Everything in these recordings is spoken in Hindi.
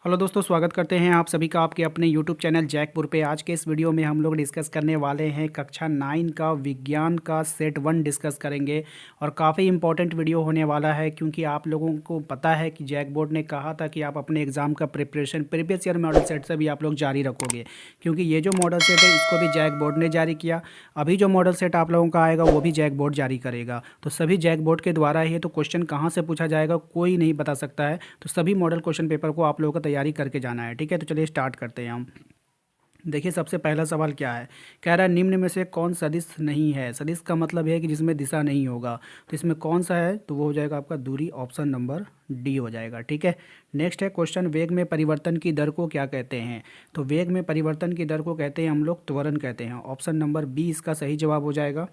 हेलो दोस्तों, स्वागत करते हैं आप सभी का आपके अपने यूट्यूब चैनल जैकपुर पे। आज के इस वीडियो में हम लोग डिस्कस करने वाले हैं कक्षा 9 का विज्ञान का सेट 1 डिस्कस करेंगे। और काफ़ी इंपॉर्टेंट वीडियो होने वाला है, क्योंकि आप लोगों को पता है कि जैक बोर्ड ने कहा था कि आप अपने एग्ज़ाम का preparation previous year model set से भी आप लोग जारी रखोगे, क्योंकि ये जो मॉडल सेट है इसको भी जैक बोर्ड ने जारी किया। अभी जो मॉडल सेट आप लोगों का आएगा वो भी जैक बोर्ड जारी करेगा, तो सभी जैक बोर्ड के द्वारा ही है। तो क्वेश्चन कहाँ से पूछा जाएगा कोई नहीं बता सकता है, तो सभी मॉडल क्वेश्चन पेपर को आप लोगों को तैयारी करके जाना है। ठीक है, तो चलिए स्टार्ट करते हैं हम। देखिए, सबसे पहला सवाल क्या है। कह रहा है निम्न में से कौन सदिश नहीं है। सदिश का मतलब है कि जिसमें दिशा नहीं होगा, तो इसमें कौन सा है, तो वो हो जाएगा आपका दूरी। ऑप्शन नंबर डी हो जाएगा। ठीक है, नेक्स्ट है क्वेश्चन, वेग में परिवर्तन की दर को क्या कहते हैं। तो वेग में परिवर्तन की दर को कहते हैं हम लोग त्वरण कहते हैं। ऑप्शन नंबर बी इसका सही जवाब हो जाएगा।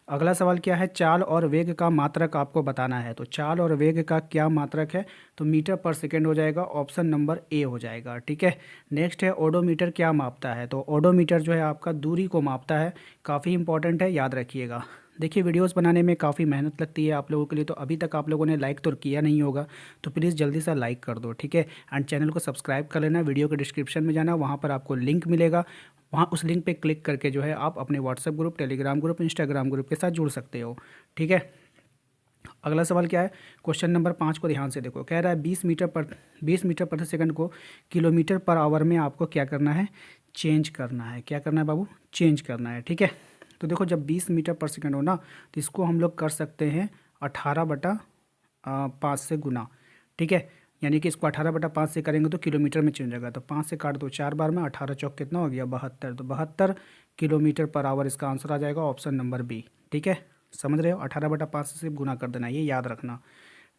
अगला सवाल क्या है, चाल और वेग का मात्रक आपको बताना है। तो चाल और वेग का क्या मात्रक है, तो मीटर पर सेकेंड हो जाएगा। ऑप्शन नंबर ए हो जाएगा। ठीक है, नेक्स्ट है ओडोमीटर क्या मापता है। तो ओडोमीटर जो है आपका दूरी को मापता है। काफ़ी इंपॉर्टेंट है, याद रखिएगा। देखिए, वीडियोस बनाने में काफ़ी मेहनत लगती है आप लोगों के लिए, तो अभी तक आप लोगों ने लाइक तो किया नहीं होगा, तो प्लीज़ जल्दी से लाइक कर दो। ठीक है, एंड चैनल को सब्सक्राइब कर लेना। वीडियो के डिस्क्रिप्शन में जाना, वहाँ पर आपको लिंक मिलेगा। वहाँ उस लिंक पे क्लिक करके जो है आप अपने WhatsApp group, Telegram group, Instagram group के साथ जुड़ सकते हो। ठीक है, अगला सवाल क्या है, क्वेश्चन नंबर 5 को ध्यान से देखो। कह रहा है 20 मीटर प्रति सेकंड को किलोमीटर पर आवर में आपको क्या करना है, चेंज करना है। क्या करना है बाबू, चेंज करना है। ठीक है, तो देखो, जब 20 मीटर पर सेकंड हो ना, तो इसको हम लोग कर सकते हैं 18/5 से गुना। ठीक है, यानी कि इसको 18/5 से करेंगे तो किलोमीटर में चेंज होगा। तो 5 से काट दो 4 बार में, 18 चौक कितना हो गया, 72। तो 72 किलोमीटर पर आवर इसका आंसर आ जाएगा। Option number B. ठीक है, समझ रहे हो, 18/5 से सिर्फ गुना कर देना, ये याद रखना।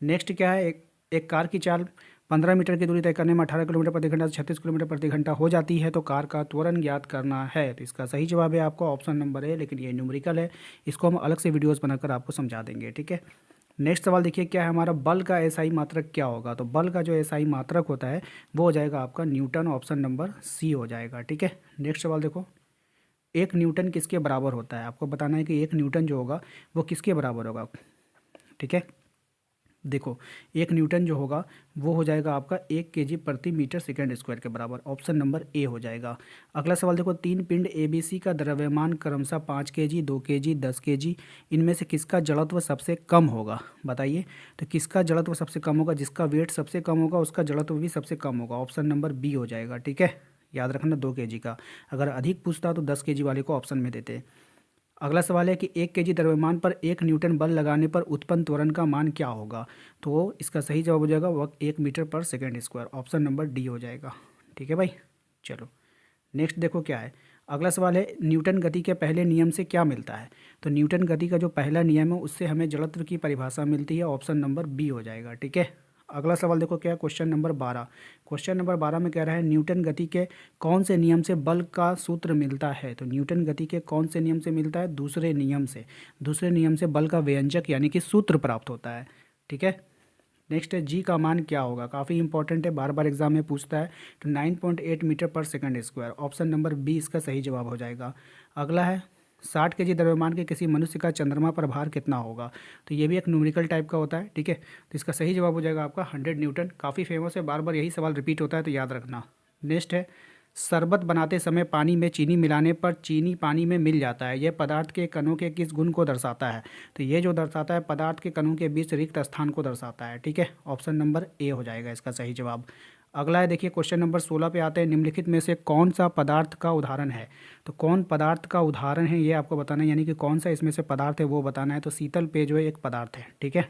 नेक्स्ट क्या है, एक कार की चाल 15 मीटर की दूरी तय करने में 18 किलोमीटर प्रति घंटा से 36 किलोमीटर प्रति घंटा हो जाती है, तो कार का त्वरण ज्ञात करना है। तो इसका सही जवाब है आपका ऑप्शन नंबर ए, लेकिन ये न्यूमेरिकल है, इसको हम अलग से वीडियोस बनाकर आपको समझा देंगे। ठीक है, नेक्स्ट सवाल देखिए, क्या है हमारा, बल का एसआई मात्रक क्या होगा। तो बल का जो एसआई मात्रक होता है वो हो जाएगा आपका न्यूटन। ऑप्शन नंबर सी हो जाएगा। ठीक है, नेक्स्ट सवाल देखो, एक न्यूटन किसके बराबर होता है। आपको बताना है कि एक न्यूटन जो होगा वो किसके बराबर होगा। ठीक है, देखो, एक न्यूटन जो होगा वो हो जाएगा आपका 1 kg प्रति मीटर सेकेंड स्क्वायर के बराबर। ऑप्शन नंबर ए हो जाएगा। अगला सवाल देखो, तीन पिंड एबीसी का द्रव्यमान क्रमशः 5 kg, 2 kg, 10 kg, इनमें से किसका जड़त्व सबसे कम होगा, बताइए। तो किसका जड़त्व सबसे कम होगा, जिसका वेट सबसे कम होगा उसका जड़त्व भी सबसे कम होगा। ऑप्शन नंबर बी हो जाएगा। ठीक है, याद रखना 2 kg का। अगर अधिक पूछता तो 10 kg वाले को ऑप्शन में देते। अगला सवाल है कि 1 kg द्रव्यमान पर 1 न्यूटन बल लगाने पर उत्पन्न त्वरण का मान क्या होगा। तो इसका सही जवाब हो जाएगा वह 1 मीटर पर second square. Option number D हो जाएगा। ठीक है भाई, चलो नेक्स्ट देखो क्या है। अगला सवाल है, न्यूटन गति के पहले नियम से क्या मिलता है। तो न्यूटन गति का जो पहला नियम है उससे हमें जड़त्व की परिभाषा मिलती है। ऑप्शन नंबर बी हो जाएगा। ठीक है, अगला सवाल देखो क्या है, क्वेश्चन नंबर 12। क्वेश्चन नंबर 12 में कह रहा है न्यूटन गति के कौन से नियम से बल का सूत्र मिलता है। तो न्यूटन गति के कौन से नियम से मिलता है, दूसरे नियम से। दूसरे नियम से बल का व्यंजक यानी कि सूत्र प्राप्त होता है। ठीक है, नेक्स्ट है जी का मान क्या होगा। काफ़ी इंपॉर्टेंट है, बार बार एग्जाम में पूछता है। तो 9.8 metre per second square. Option number B इसका सही जवाब हो जाएगा। अगला है 60 kg द्रव्यमान के किसी मनुष्य का चंद्रमा पर भार कितना होगा। तो ये भी एक न्यूमेरिकल टाइप का होता है। ठीक है, तो इसका सही जवाब हो जाएगा आपका 100 न्यूटन। काफ़ी फेमस है, बार बार यही सवाल रिपीट होता है, तो याद रखना। नेक्स्ट है, शरबत बनाते समय पानी में चीनी मिलाने पर चीनी पानी में मिल जाता है, यह पदार्थ के कणों के किस गुण को दर्शाता है। तो ये जो दर्शाता है पदार्थ के कणों के बीच रिक्त स्थान को दर्शाता है। ठीक है, ऑप्शन नंबर ए हो जाएगा इसका सही जवाब। अगला है, देखिए क्वेश्चन नंबर 16 पे आते हैं, निम्नलिखित में से कौन सा पदार्थ का उदाहरण है। तो कौन पदार्थ का उदाहरण है ये आपको बताना है, यानी कि कौन सा इसमें से पदार्थ है वो बताना है। तो शीतल पेय जो है एक पदार्थ है। ठीक है,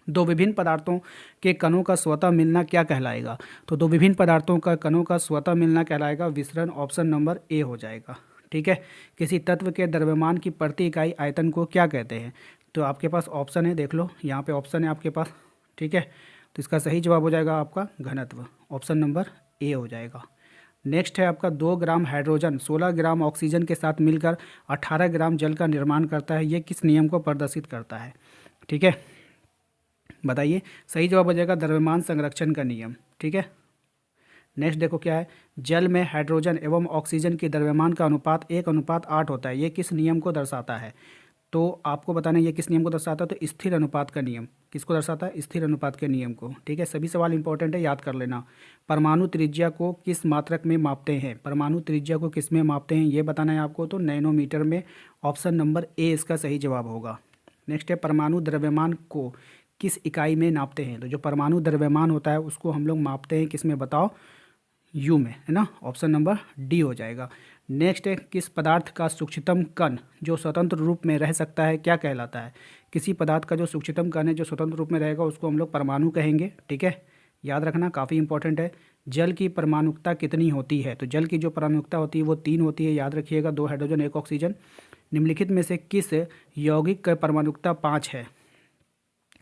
दो विभिन्न पदार्थों के कणों का स्वतः मिलना क्या कहलाएगा। तो दो विभिन्न पदार्थों का कणों का स्वतः मिलना कहलाएगा विसरण। ऑप्शन नंबर ए हो जाएगा। ठीक है, किसी तत्व के द्रव्यमान की प्रति इकाई आयतन को क्या कहते हैं। तो आपके पास ऑप्शन है, देख लो यहाँ पे ऑप्शन है आपके पास। ठीक है, तो इसका सही जवाब हो जाएगा आपका घनत्व। ऑप्शन नंबर ए हो जाएगा। नेक्स्ट है आपका 2 ग्राम हाइड्रोजन 16 ग्राम ऑक्सीजन के साथ मिलकर 18 ग्राम जल का निर्माण करता है, ये किस नियम को प्रदर्शित करता है। ठीक है, बताइए। सही जवाब हो जाएगा द्रव्यमान संरक्षण का नियम। ठीक है, नेक्स्ट देखो क्या है, जल में हाइड्रोजन एवं ऑक्सीजन की द्रव्यमान का अनुपात 1:8 होता है, ये किस नियम को दर्शाता है। तो आपको बताना ये किस नियम को दर्शाता है, तो स्थिर अनुपात का नियम। किसको दर्शाता है? स्थिर अनुपात के नियम को। ठीक है, सभी सवाल इंपॉर्टेंट है, याद कर लेना। परमाणु त्रिज्या को किस मात्रक में मापते हैं? परमाणु त्रिज्या को किस में मापते हैं ये बताना है आपको, तो नैनोमीटर में। ऑप्शन नंबर ए इसका सही जवाब होगा। नेक्स्ट है, परमाणु द्रव्यमान को किस इकाई में नापते हैं? तो जो परमाणु द्रव्यमान होता है उसको हम लोग मापते हैं किस में बताओ? यू में, है ना। ऑप्शन नंबर डी हो जाएगा। नेक्स्ट है, किस पदार्थ का सूक्ष्मतम कण जो स्वतंत्र रूप में रह सकता है क्या कहलाता है? किसी पदार्थ का जो सूक्ष्मतम कण है जो स्वतंत्र रूप में रहेगा उसको हम लोग परमाणु कहेंगे। ठीक है, याद रखना, काफ़ी इंपॉर्टेंट है। जल की परमाणुकता कितनी होती है? तो जल की जो परमाणुकता होती है वो 3 होती है, याद रखिएगा, 2 हाइड्रोजन 1 ऑक्सीजन। निम्नलिखित में से किस यौगिक का परमाणुकता 5 है?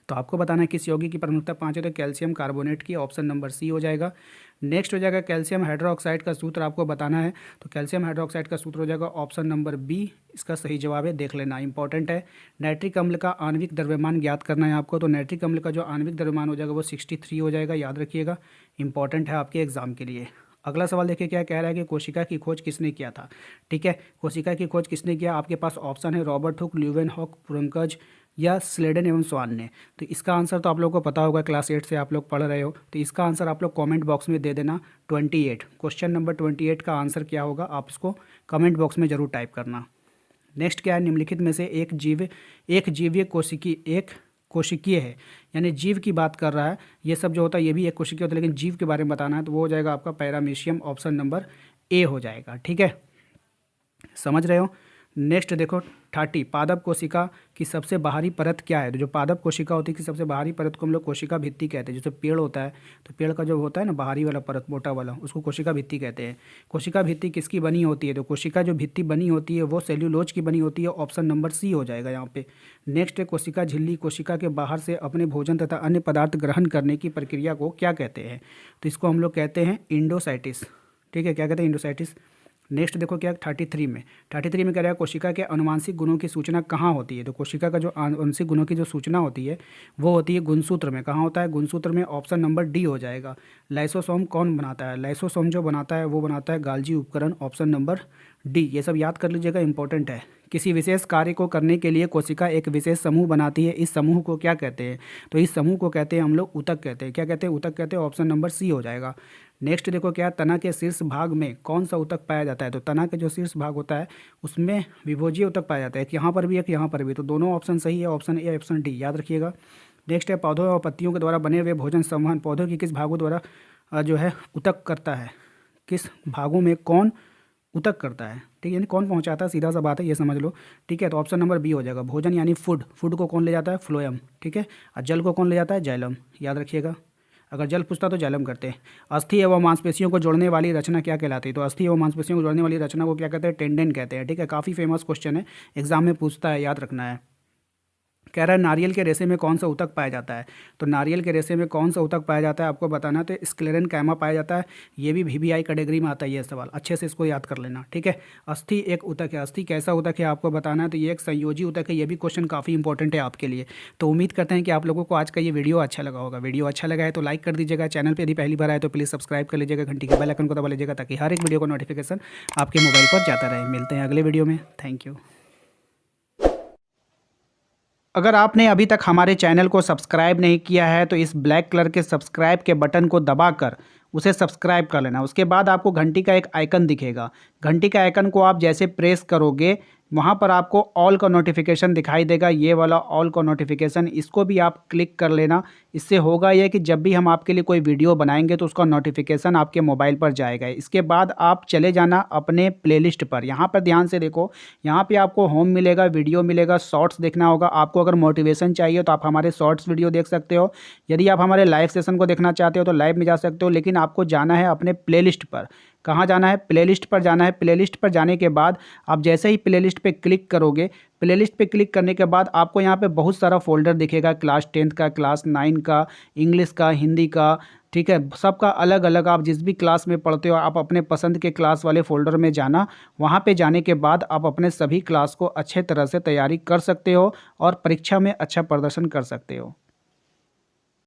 तो आपको बताना है किस यौगिक की परमाणुकता 5 है, तो कैल्शियम कार्बोनेट की। ऑप्शन नंबर सी हो जाएगा। नेक्स्ट हो जाएगा, कैल्शियम हाइड्रोक्साइड का सूत्र आपको बताना है, तो कैल्शियम हाइड्रोक्साइड का सूत्र हो जाएगा ऑप्शन नंबर बी, इसका सही जवाब है, देख लेना, इंपॉर्टेंट है। नाइट्रिक अम्ल का आणविक द्रव्यमान ज्ञात करना है आपको, तो नाइट्रिक अम्ल का जो आणविक द्रव्यमान हो जाएगा वो 63 हो जाएगा, याद रखिएगा, इंपॉर्टेंट है आपके एग्जाम के लिए। अगला सवाल देखिए क्या कह रहा है कि कोशिका की खोज किसने किया था? ठीक है, कोशिका की खोज किसने किया? आपके पास ऑप्शन है रॉबर्ट हुक, ल्यूवेनहॉक, पुरंकज या स्लेडन एवं स्वान ने। तो इसका आंसर तो आप लोगों को पता होगा, क्लास 8 से आप लोग पढ़ रहे हो, तो इसका आंसर आप लोग कमेंट बॉक्स में दे देना। 28 क्वेश्चन नंबर 28 का आंसर क्या होगा आप इसको कमेंट बॉक्स में जरूर टाइप करना। नेक्स्ट क्या है, निम्नलिखित में से एक जीवीय कोशिकीय है, यानी जीव की बात कर रहा है। ये सब जो होता है ये भी एक कोशिकीय होता है, लेकिन जीव के बारे में बताना है तो वो हो जाएगा आपका पैरामीशियम। ऑप्शन नंबर ए हो जाएगा। ठीक है, समझ रहे हो। नेक्स्ट देखो 30, पादप कोशिका की सबसे बाहरी परत क्या है? तो जो पादप कोशिका होती है कि सबसे बाहरी परत को हम लोग कोशिका भित्ति कहते हैं। जैसे पेड़ होता है तो पेड़ का जो होता है ना बाहरी वाला परत, मोटा वाला, उसको कोशिका भित्ति कहते हैं। कोशिका भित्ति किसकी बनी होती है? तो कोशिका जो भित्ति बनी होती है वो सेल्यूलोज की बनी होती है। ऑप्शन नंबर सी हो जाएगा यहाँ पे। नेक्स्ट है, कोशिका झिल्ली कोशिका के बाहर से अपने भोजन तथा अन्य पदार्थ ग्रहण करने की प्रक्रिया को क्या कहते हैं? तो इसको हम लोग कहते हैं इंडोसाइटिस। ठीक है, क्या कहते हैं? इंडोसाइटिस। नेक्स्ट देखो क्या 33 में कह रहा है कोशिका के अनुवांशिक गुणों की सूचना कहाँ होती है? तो कोशिका का जो आनुवंशिक गुणों की जो सूचना होती है वो होती है गुणसूत्र में। कहाँ होता है? गुणसूत्र में। ऑप्शन नंबर डी हो जाएगा। लाइसोसोम कौन बनाता है? लाइसोसोम जो बनाता है वो बनाता है गाल्जी उपकरण। ऑप्शन नंबर डी, ये सब याद कर लीजिएगा, इंपॉर्टेंट है। किसी विशेष कार्य को करने के लिए कोशिका एक विशेष समूह बनाती है, इस समूह को क्या कहते हैं? तो इस समूह को कहते हैं हम लोग ऊतक कहते हैं। क्या कहते हैं? ऊतक कहते हैं। ऑप्शन नंबर सी हो जाएगा। नेक्स्ट देखो क्या, तना के शीर्ष भाग में कौन सा ऊतक पाया जाता है? तो तना के जो शीर्ष भाग होता है उसमें विभोजीय ऊतक पाया जाता है। एक यहाँ पर भी एक यहाँ पर भी, तो दोनों ऑप्शन सही है, ऑप्शन ए ऑप्शन डी, याद रखिएगा। नेक्स्ट है, पौधों और पत्तियों के द्वारा बने हुए भोजन संवहन पौधों की किस भागों द्वारा जो है ऊतक करता है? किस भागों में कौन ऊतक करता है? ठीक है, यानी कौन पहुंचाता है, सीधा सा बात है, ये समझ लो। ठीक है, तो ऑप्शन नंबर बी हो जाएगा। भोजन यानी फूड को कौन ले जाता है? फ्लोएम। ठीक है, और जल को कौन ले जाता है? जाइलम, याद रखिएगा। अगर जल पूछता तो जाइलम करते हैं। अस्थि एवं मांसपेशियों को जोड़ने वाली रचना क्या कहलाती है? तो अस्थि एवं मांसपेशियों को जोड़ने वाली रचना को क्या कहते हैं? टेंडेन कहते हैं। ठीक है, काफ़ी फेमस क्वेश्चन है, एग्जाम में पूछता है, याद रखना है। कह रहा है नारियल के रेशे में कौन सा ऊतक पाया जाता है? तो नारियल के रेशे में कौन सा ऊतक पाया जाता है आपको बताना है, तो स्क्लेरेनकाइमा पाया जाता है। ये भी VBI कैटेगरी में आता है ये सवाल, अच्छे से इसको याद कर लेना। ठीक है, अस्थि एक ऊतक है। अस्थि कैसा ऊतक है आपको बताना है, तो ये एक संयोजी ऊतक है। ये भी क्वेश्चन काफ़ी इंपॉर्टेंट है आपके लिए। तो उम्मीद करते हैं कि आप लोगों को आज का ये वीडियो अच्छा लगा होगा। वीडियो अच्छा लगा है तो लाइक कर दीजिएगा, चैनल पर यदि पहली बार आए तो प्लीज़ सब्सक्राइब कर लीजिएगा, घंटी के बेल आइकन को दबा लीजिएगा ताकि हर एक वीडियो का नोटिफिकेशन आपके मोबाइल पर जाता रहे। मिलते हैं अगले वीडियो में, थैंक यू। अगर आपने अभी तक हमारे चैनल को सब्सक्राइब नहीं किया है तो इस ब्लैक कलर के सब्सक्राइब के बटन को दबाकर उसे सब्सक्राइब कर लेना। उसके बाद आपको घंटी का एक आइकन दिखेगा, घंटी का आइकन को आप जैसे प्रेस करोगे वहाँ पर आपको ऑल का नोटिफिकेशन दिखाई देगा, ये वाला ऑल का नोटिफिकेशन, इसको भी आप क्लिक कर लेना। इससे होगा ये कि जब भी हम आपके लिए कोई वीडियो बनाएंगे तो उसका नोटिफिकेशन आपके मोबाइल पर जाएगा। इसके बाद आप चले जाना अपने प्लेलिस्ट पर। यहाँ पर ध्यान से देखो, यहाँ पे आपको होम मिलेगा, वीडियो मिलेगा, शॉर्ट्स देखना होगा। आपको अगर मोटिवेशन चाहिए तो आप हमारे शॉर्ट्स वीडियो देख सकते हो। यदि आप हमारे लाइव सेशन को देखना चाहते हो तो लाइव में जा सकते हो, लेकिन आपको जाना है अपने प्लेलिस्ट पर। कहाँ जाना है? प्लेलिस्ट पर जाना है। प्लेलिस्ट पर जाने के बाद आप जैसे ही प्लेलिस्ट पे क्लिक करोगे, प्लेलिस्ट पे क्लिक करने के बाद आपको यहाँ पे बहुत सारा फोल्डर दिखेगा, क्लास 10 का, क्लास 9 का, इंग्लिश का, हिंदी का, ठीक है, सबका अलग अलग। आप जिस भी क्लास में पढ़ते हो आप अपने पसंद के क्लास वाले फोल्डर में जाना। वहाँ पे जाने के बाद आप अपने सभी क्लास को अच्छे तरह से तैयारी कर सकते हो और परीक्षा में अच्छा प्रदर्शन कर सकते हो।